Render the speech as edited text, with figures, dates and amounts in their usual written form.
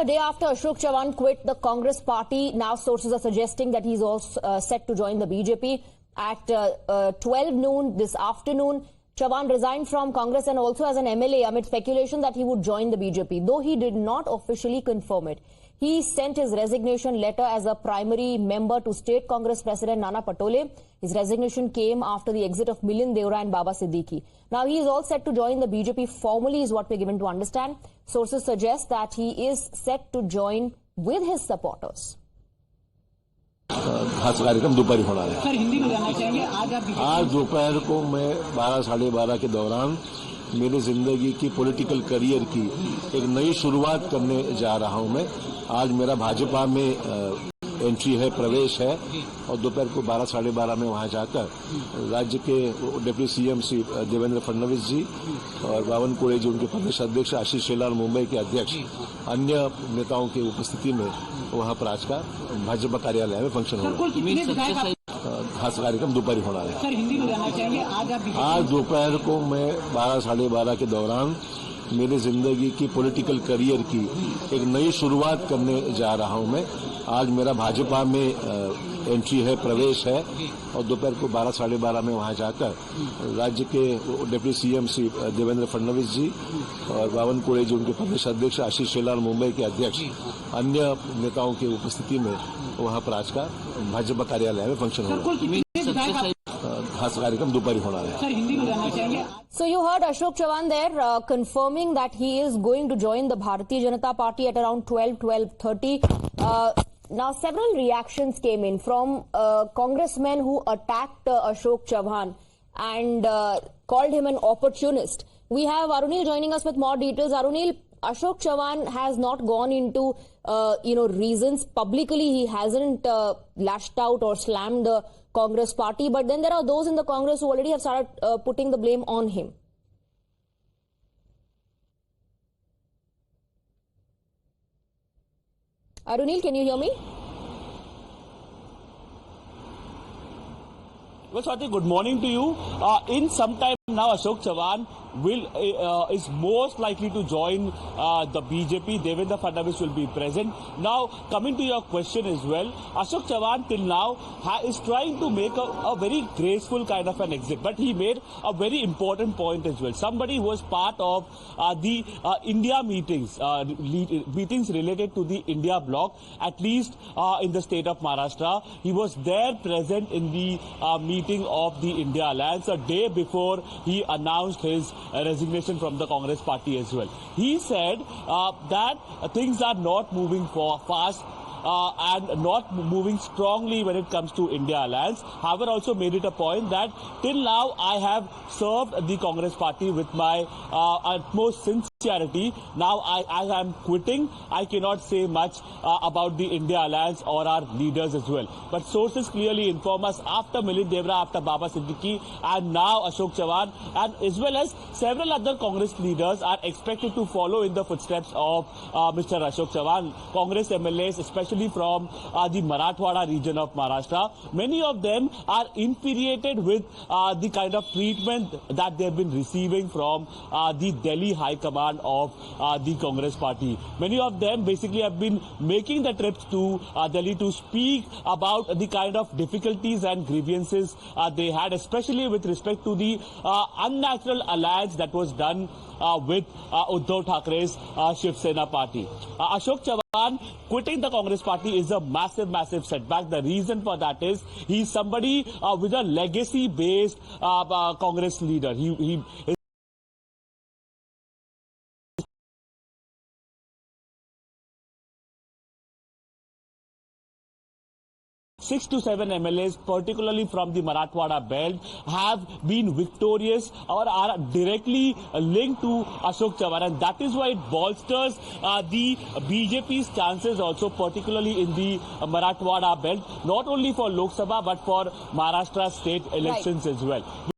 A day after Ashok Chavan quit the Congress party, now sources are suggesting that he's also set to join the BJP. At 12 noon this afternoon, Chavan resigned from Congress and also as an MLA amid speculation that he would join the BJP, though he did not officially confirm it. He sent his resignation letter as a primary member to State Congress President Nana Patole. His resignation came after the exit of Milind Deora and Baba Siddiqui. Now he is all set to join the BJP formally is what we're given to understand. Sources suggest that he is set to join with his supporters. खास कार्यक्रम दोपहर होना है। Sir Hindi में जानना चाहेंगे आज दोपहर को मैं 12 साढ़े 12 के दौरान मेरी जिंदगी की पॉलिटिकल करियर की एक नई शुरुआत करने जा रहा हूं। मैं आज मेरा भाजपा में एंट्री है, प्रवेश है और दोपहर को 12 साढ़े 12 में वहां जाकर राज्य के डिप्टी सीएम श्री देवेंद्र फडणवीस जी और बावनकुळे जी, उनके प्रदेश अध्यक्ष आशीष शेलार, मुंबई के अध्यक्ष, अन्य नेताओं की उपस्थिति में वहां पर आज का भाजपा कार्यालय में फंक्शन होगा। खास कार्यक्रम दोपहर होना है। सर हिंदी में जानना चाहेंगे आज दोपहर को मैं 12 साढ़े 12 के दौरान मेरी जिंदगी की पॉलिटिकल करियर की एक नई शुरुआत करने जा रहा हूं। मैं आज मेरा भाजपा में एंट्री है, प्रवेश है और दोपहर को 12 साढ़े 12 में वहां जाकर राज्य के डिप्टी सीएम श्री देवेंद्र फडणवीस जी और बावनकुळे जी, उनके प्रदेश अध्यक्ष आशीष शेलार, मुंबई के अध्यक्ष, अन्य नेताओं की उपस्थिति में वहां पर आज का भाजपा कार्यालय में फंक्शन होगा। खास कार्यक्रम दोपहर होना है। सर हिंदी में जानना चाहेंगे। So you heard Ashok Chavan there confirming that he is going to join the Bharatiya Janata Party at around 12:30. Now several reactions came in from congressmen who attacked Ashok Chavan and called him an opportunist. We have Arunil joining us with more details. Arunil, Ashok Chavan has not gone into reasons publicly. He hasn't lashed out or slammed the Congress party, but then there are those in the Congress who already have started putting the blame on him. Arunil, can you hear me? Well, Swati, good morning to you. In some time now, Ashok Chavan is most likely to join the BJP. Devendra Fadnavis will be present. Now, coming to your question as well, Ashok Chavan till now is trying to make a very graceful kind of an exit, but he made a very important point as well. Somebody who was part of the India meetings, meetings related to the India bloc, at least in the state of Maharashtra. He was there present in the meeting of the India Alliance a day before he announced his resignation from the Congress party as well. He said that things are not moving fast and not moving strongly when it comes to India Alliance. However, also made it a point that till now I have served the Congress party with my utmost sincerity. Now I am quitting. I cannot say much about the India Alliance or our leaders as well. But sources clearly inform us after Milind Deora, after Baba Siddiqui and now Ashok Chavan and as well as several other Congress leaders are expected to follow in the footsteps of Mr. Ashok Chavan. Congress MLAs, especially from the Marathwada region of Maharashtra, many of them are infuriated with the kind of treatment that they have been receiving from the Delhi High Command of the Congress party. Many of them basically have been making the trips to Delhi to speak about the kind of difficulties and grievances they had, especially with respect to the unnatural alliance that was done with Uddhav Thackeray's Shiv Sena party. Ashok Chavan quitting the Congress party is a massive setback. The reason for that is he's somebody with a legacy-based Congress leader. He 6 to 7 MLAs, particularly from the Marathwada belt, have been victorious or are directly linked to Ashok Chavan, and that is why it bolsters the BJP's chances also, particularly in the Marathwada belt, not only for Lok Sabha but for Maharashtra state elections as well.